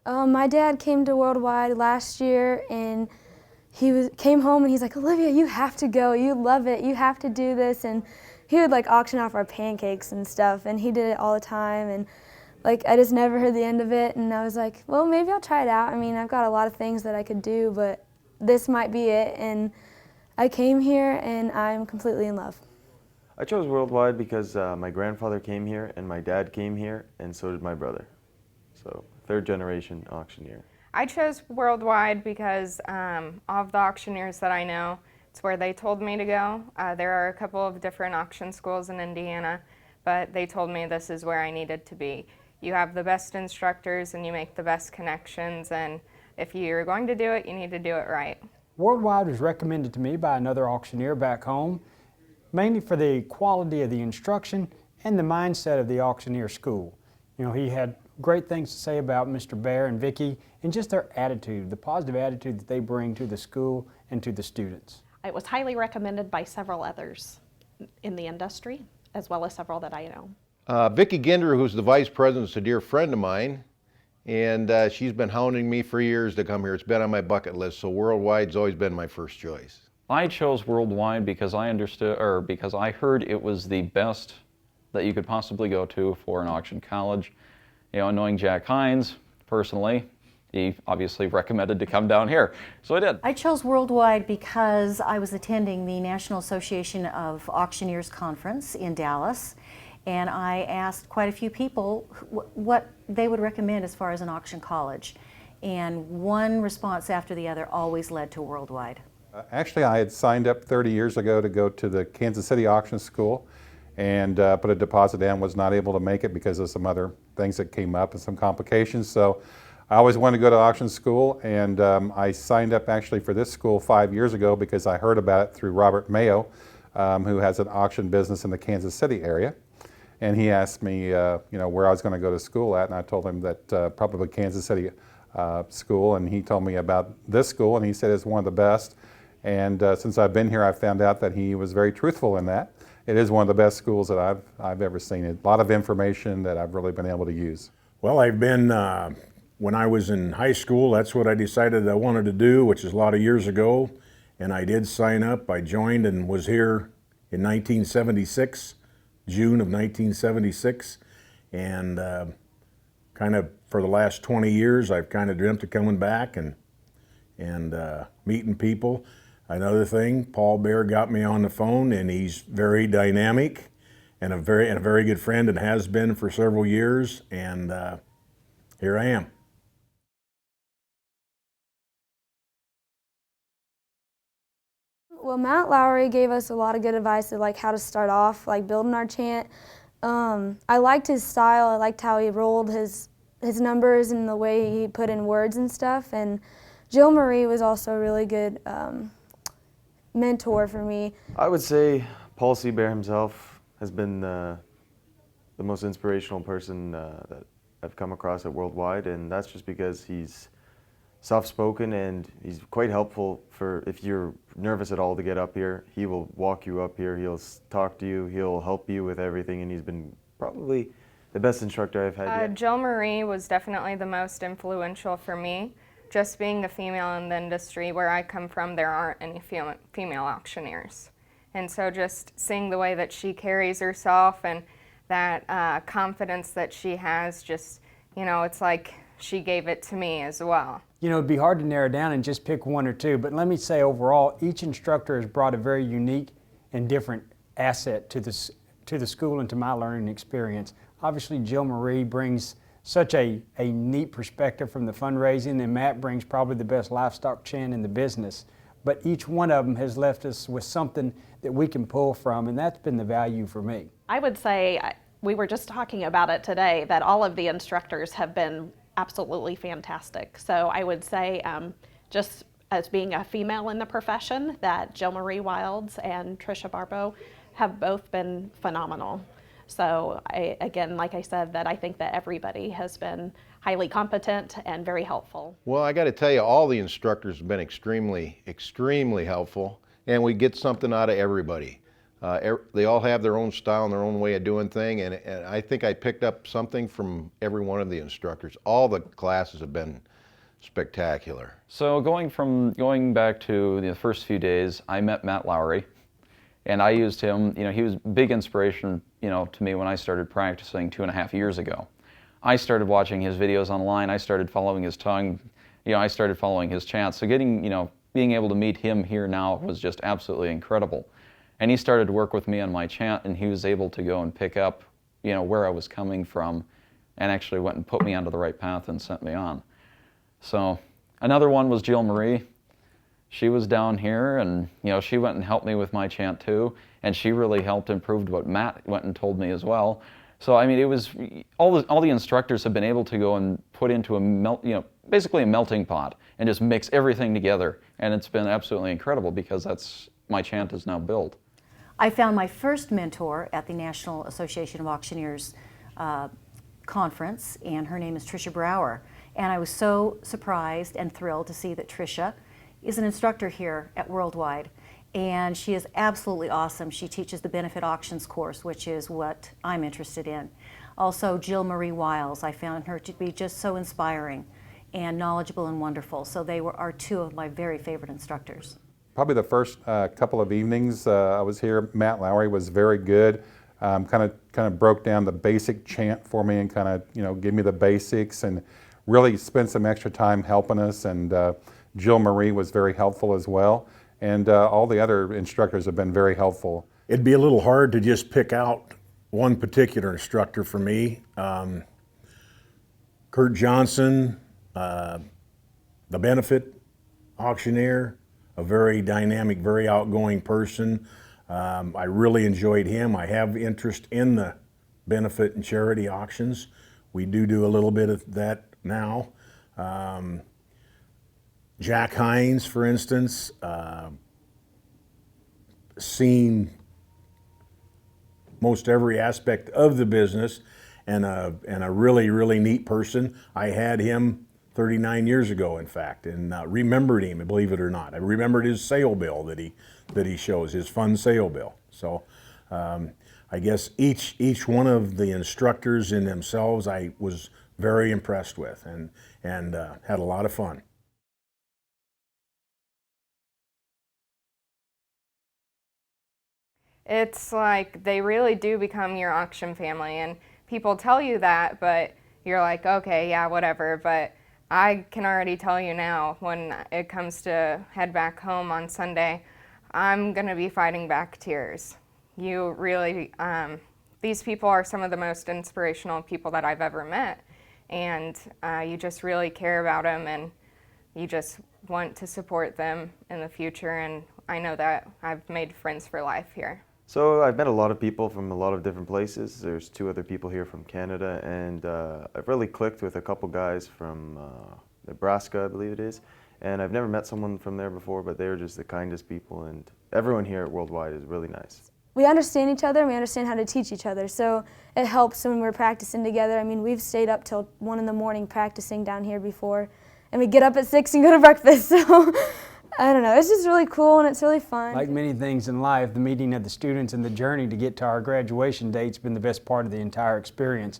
My dad came to Worldwide last year, and came home and he's like, Olivia, you have to go. You love it. You have to do this. And he would like auction off our pancakes and stuff, and he did it all the time. And like I just never heard the end of it, and I was like, well, maybe I'll try it out. I mean, I've got a lot of things that I could do, but this might be it. And I came here, and I'm completely in love. I chose Worldwide because my grandfather came here and my dad came here, and so did my brother. So, third generation auctioneer. I chose Worldwide because of the auctioneers that I know, it's where they told me to go. There are a couple of different auction schools in Indiana, but they told me this is where I needed to be. You have the best instructors and you make the best connections, and if you're going to do it, you need to do it right. Worldwide was recommended to me by another auctioneer back home, mainly for the quality of the instruction and the mindset of the auctioneer school. You know, he had great things to say about Mr. Bear and Vicki, and just their attitude, the positive attitude that they bring to the school and to the students. It was highly recommended by several others in the industry, as well as several that I know. Vicki Ginder, who's the vice president, is a dear friend of mine, and she's been hounding me for years to come here. It's been on my bucket list, so Worldwide's always been my first choice. I chose Worldwide because I because I heard it was the best that you could possibly go to for an auction college. You know, knowing Jack Hines personally, he obviously recommended to come down here, so I did. I chose Worldwide because I was attending the National Association of Auctioneers Conference in Dallas, and I asked quite a few people what they would recommend as far as an auction college, and one response after the other always led to Worldwide. Actually, I had signed up 30 years ago to go to the Kansas City Auction School and put a deposit in, was not able to make it because of some other things that came up and some complications. So I always wanted to go to auction school, and I signed up actually for this school 5 years ago because I heard about it through Robert Mayo, who has an auction business in the Kansas City area. And he asked me where I was going to go to school at, and I told him that probably Kansas City school, and he told me about this school, and he said it's one of the best. And since I've been here, I've found out that he was very truthful in that. It is one of the best schools that I've ever seen. A lot of information that I've really been able to use. Well, I've been, when I was in high school, that's what I decided I wanted to do, which is a lot of years ago. And I did sign up. I joined and was here in 1976, June of 1976. And kind of for the last 20 years, I've kind of dreamt of coming back and meeting people. Another thing, Paul Bear got me on the phone, and he's very dynamic and a very good friend, and has been for several years, and here I am. Well, Matt Lowry gave us a lot of good advice of like how to start off, like building our chant. I liked his style. I liked how he rolled his numbers and the way he put in words and stuff. And Jill Marie was also a really good mentor for me. I would say Paul C. Bear himself has been the most inspirational person that I've come across at Worldwide, and that's just because he's soft-spoken and he's quite helpful for if you're nervous at all to get up here. He will walk you up here, he'll talk to you, he'll help you with everything, and he's been probably the best instructor I've had yet. Jill Marie was definitely the most influential for me. Just being a female in the industry, where I come from, there aren't any female auctioneers. And so just seeing the way that she carries herself and that confidence that she has, just, you know, it's like she gave it to me as well. You know, it'd be hard to narrow down and just pick one or two, but let me say overall, each instructor has brought a very unique and different asset to the school and to my learning experience. Obviously, Jill Marie brings such a neat perspective from the fundraising, and Matt brings probably the best livestock chant in the business. But each one of them has left us with something that we can pull from, and that's been the value for me. I would say, we were just talking about it today, that all of the instructors have been absolutely fantastic. So I would say, just as being a female in the profession, that Jill Marie Wilds and Tricia Barbeau have both been phenomenal. So again, like I said, that I think that everybody has been highly competent and very helpful. Well, I got to tell you, all the instructors have been extremely, extremely helpful, and we get something out of everybody. They all have their own style and their own way of doing things, and I think I picked up something from every one of the instructors. All the classes have been spectacular. So going back to the first few days, I met Matt Lowry, and I used him. He was a big inspiration, to me when I started practicing 2.5 years ago. I started watching his videos online. I started following his tongue. I started following his chants. So being able to meet him here now was just absolutely incredible. And he started to work with me on my chant, and he was able to go and pick up, where I was coming from, and actually went and put me onto the right path and sent me on. So another one was Jill Marie. She was down here, and she went and helped me with my chant too, and she really helped improve what Matt went and told me as well. So I mean, it was all the instructors have been able to go and put into basically a melting pot and just mix everything together, and it's been absolutely incredible because that's my chant is now built. I found my first mentor at the National Association of Auctioneers conference, and her name is Tricia Brower. And I was so surprised and thrilled to see that Tricia is an instructor here at Worldwide. And she is absolutely awesome. She teaches the Benefit Auctions course, which is what I'm interested in. Also, Jill Marie Wiles, I found her to be just so inspiring and knowledgeable and wonderful. So they are two of my very favorite instructors. Probably the first couple of evenings I was here, Matt Lowry was very good. Kind of broke down the basic chant for me and kind of give me the basics and really spent some extra time helping us. And Jill Marie was very helpful as well. And all the other instructors have been very helpful. It'd be a little hard to just pick out one particular instructor for me. Kurt Johnson, the Benefit Auctioneer, a very dynamic, very outgoing person. I really enjoyed him. I have interest in the benefit and charity auctions. We do a little bit of that now. Jack Hines, for instance, seen most every aspect of the business, and a really, really neat person. I had him 39 years ago, in fact, and remembered him, believe it or not. I remembered his sale bill that he shows, his fun sale bill. So I guess each one of the instructors in themselves I was very impressed with and had a lot of fun. It's like they really do become your auction family, and people tell you that, but you're like, okay, yeah, whatever. But I can already tell you now, when it comes to head back home on Sunday, I'm gonna be fighting back tears. You really, these people are some of the most inspirational people that I've ever met, and you just really care about them, and you just want to support them in the future, and I know that I've made friends for life here. So I've met a lot of people from a lot of different places. There's 2 other people here from Canada, and I've really clicked with a couple guys from Nebraska, I believe it is. And I've never met someone from there before, but they're just the kindest people, and everyone here at Worldwide is really nice. We understand each other and we understand how to teach each other, so it helps when we're practicing together. I mean, we've stayed up till 1 in the morning practicing down here before, and we get up at 6 and go to breakfast, so I don't know, it's just really cool and it's really fun. Like many things in life, the meeting of the students and the journey to get to our graduation date's been the best part of the entire experience.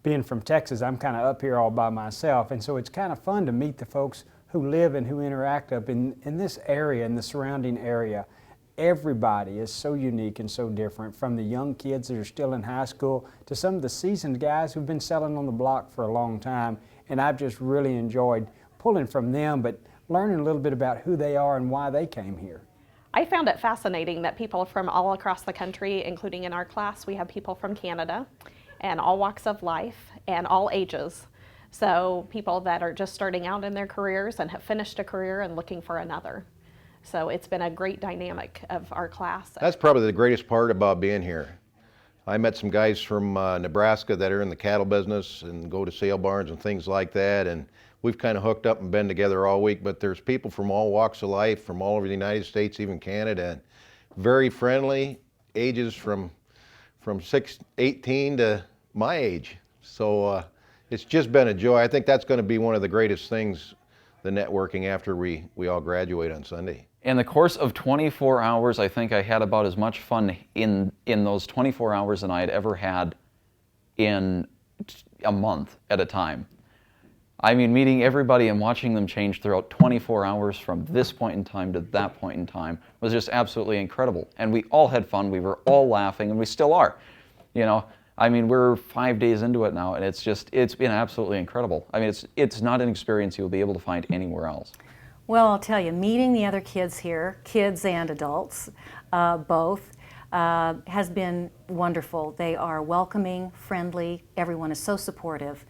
Being from Texas, I'm kind of up here all by myself, and so it's kind of fun to meet the folks who live and who interact up in this area, in the surrounding area. Everybody is so unique and so different, from the young kids that are still in high school to some of the seasoned guys who've been selling on the block for a long time, and I've just really enjoyed pulling from them, but learning a little bit about who they are and why they came here. I found it fascinating that people from all across the country, including in our class, we have people from Canada and all walks of life and all ages. So people that are just starting out in their careers and have finished a career and looking for another. So it's been a great dynamic of our class. That's probably the greatest part about being here. I met some guys from Nebraska that are in the cattle business and go to sale barns and things like that, and we've kind of hooked up and been together all week, but there's people from all walks of life, from all over the United States, even Canada, and very friendly, ages from 18 to my age. So it's just been a joy. I think that's going to be one of the greatest things, the networking, after we all graduate on Sunday. In the course of 24 hours, I think I had about as much fun in those 24 hours than I had ever had in a month at a time. I mean, meeting everybody and watching them change throughout 24 hours from this point in time to that point in time was just absolutely incredible. And we all had fun, we were all laughing, and we still are. You know, I mean, we're 5 days into it now, and it's been absolutely incredible. I mean, it's not an experience you'll be able to find anywhere else. Well, I'll tell you, meeting the other kids here, kids and adults, both, has been wonderful. They are welcoming, friendly, everyone is so supportive.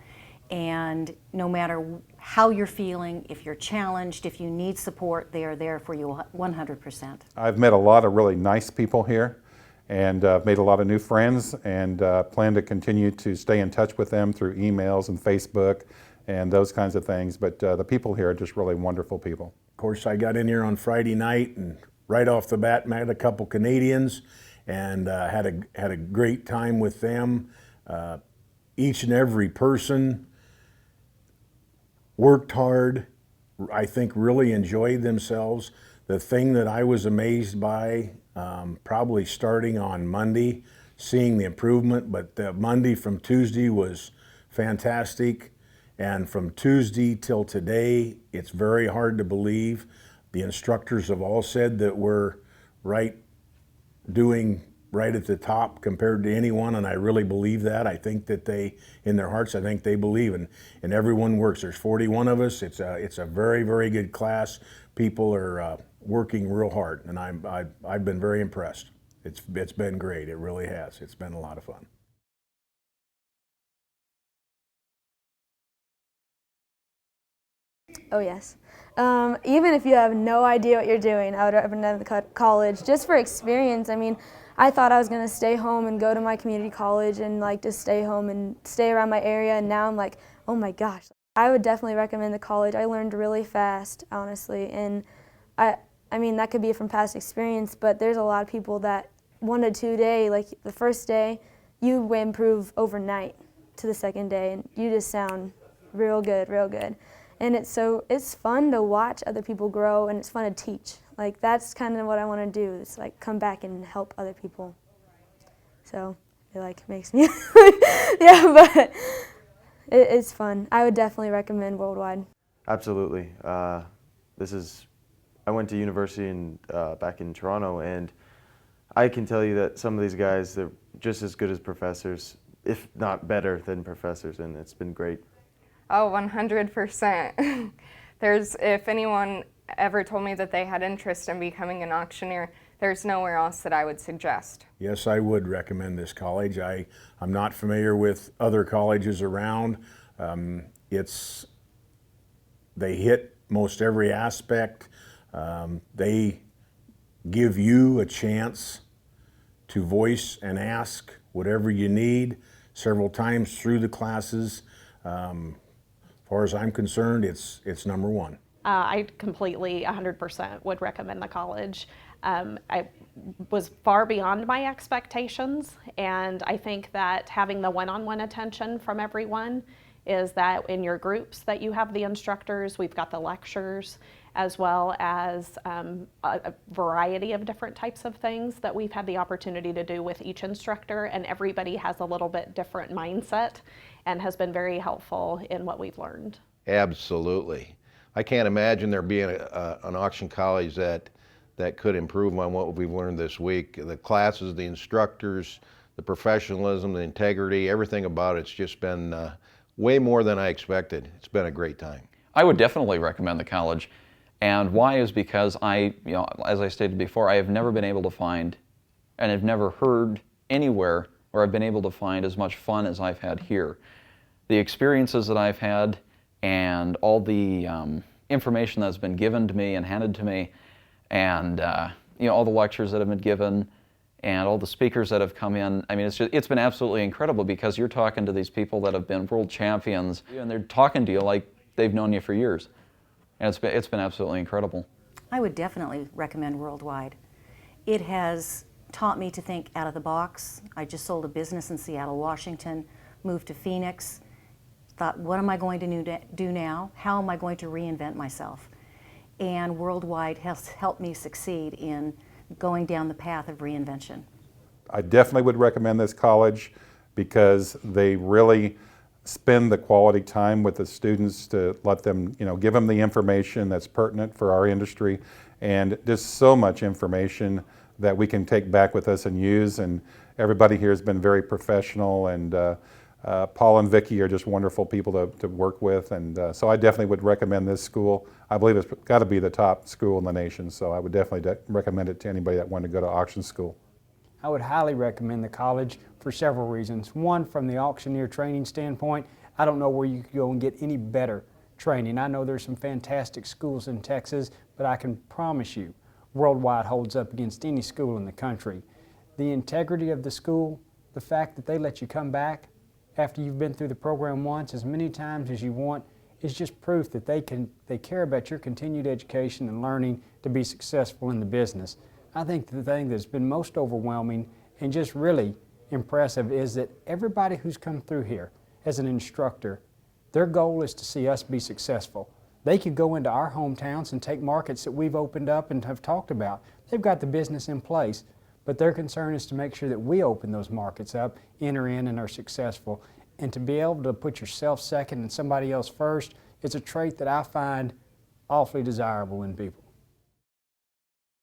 And no matter how you're feeling, if you're challenged, if you need support, they are there for you 100%. I've met a lot of really nice people here and made a lot of new friends, and plan to continue to stay in touch with them through emails and Facebook and those kinds of things. But the people here are just really wonderful people. Of course, I got in here on Friday night and right off the bat met a couple Canadians and had a great time with them. Each and every person worked hard, I think really enjoyed themselves. The thing that I was amazed by, probably starting on Monday, seeing the improvement, but Monday from Tuesday was fantastic. And from Tuesday till today, it's very hard to believe. The instructors have all said that we're doing right at the top compared to anyone, and I really believe that. I think that they, in their hearts, I think they believe, and everyone works. There's 41 of us. It's a very, very good class. People are working real hard, and I've been very impressed. It's been great. It really has. It's been a lot of fun. Oh yes. Even if you have no idea what you're doing, I would recommend the college just for experience. I mean, I thought I was going to stay home and go to my community college and like just stay home and stay around my area, and now I'm like, oh my gosh. I would definitely recommend the college. I learned really fast, honestly, and I mean, that could be from past experience, but there's a lot of people that 1 to 2 day, like the first day, you improve overnight to the second day, and you just sound real good, real good. And it's fun to watch other people grow, and it's fun to teach. Like, that's kind of what I want to do, is like come back and help other people. So it like makes me, yeah, but it's fun. I would definitely recommend Worldwide. Absolutely. I went to university back in Toronto, and I can tell you that some of these guys, they're just as good as professors, if not better than professors, and it's been great. Oh, 100%. If anyone ever told me that they had interest in becoming an auctioneer, there's nowhere else that I would suggest. Yes, I would recommend this college. I'm not familiar with other colleges around. They hit most every aspect. They give you a chance to voice and ask whatever you need several times through the classes. As far as I'm concerned, it's number one. I completely 100% would recommend the college. I was far beyond my expectations, and I think that having the one-on-one attention from everyone is that in your groups that you have the instructors, we've got the lectures, as well as a variety of different types of things that we've had the opportunity to do with each instructor, and everybody has a little bit different mindset and has been very helpful in what we've learned. Absolutely. I can't imagine there being an auction college that could improve on what we've learned this week. The classes, the instructors, the professionalism, the integrity, everything about it's just been way more than I expected. It's been a great time. I would definitely recommend the college. And why is because as I stated before, I have never been able to find, and have never heard anywhere where I've been able to find as much fun as I've had here. The experiences that I've had and all the information that's been given to me and handed to me, and all the lectures that have been given, and all the speakers that have come in. I mean, it's been absolutely incredible, because you're talking to these people that have been world champions, and they're talking to you like they've known you for years. And it's been absolutely incredible. I would definitely recommend Worldwide. It has taught me to think out of the box. I just sold a business in Seattle, Washington, moved to Phoenix, thought, what am I going to do now? How am I going to reinvent myself? and Worldwide has helped me succeed in going down the path of reinvention. I definitely would recommend this college because they really spend the quality time with the students to let them, give them the information that's pertinent for our industry, and just so much information that we can take back with us and use. And everybody here has been very professional, and Paul and Vicki are just wonderful people to work with, and so I definitely would recommend this school. I believe it's got to be the top school in the nation, so I would definitely recommend it to anybody that wanted to go to auction school. I would highly recommend the college for several reasons. One, from the auctioneer training standpoint, I don't know where you could go and get any better training. I know there's some fantastic schools in Texas, but I can promise you, Worldwide holds up against any school in the country. The integrity of the school, the fact that they let you come back after you've been through the program once as many times as you want, is just proof that they care about your continued education and learning to be successful in the business. I think the thing that's been most overwhelming and just really impressive is that everybody who's come through here as an instructor, their goal is to see us be successful. They could go into our hometowns and take markets that we've opened up and have talked about. They've got the business in place, but their concern is to make sure that we open those markets up, enter in, and are successful. And to be able to put yourself second and somebody else first is a trait that I find awfully desirable in people.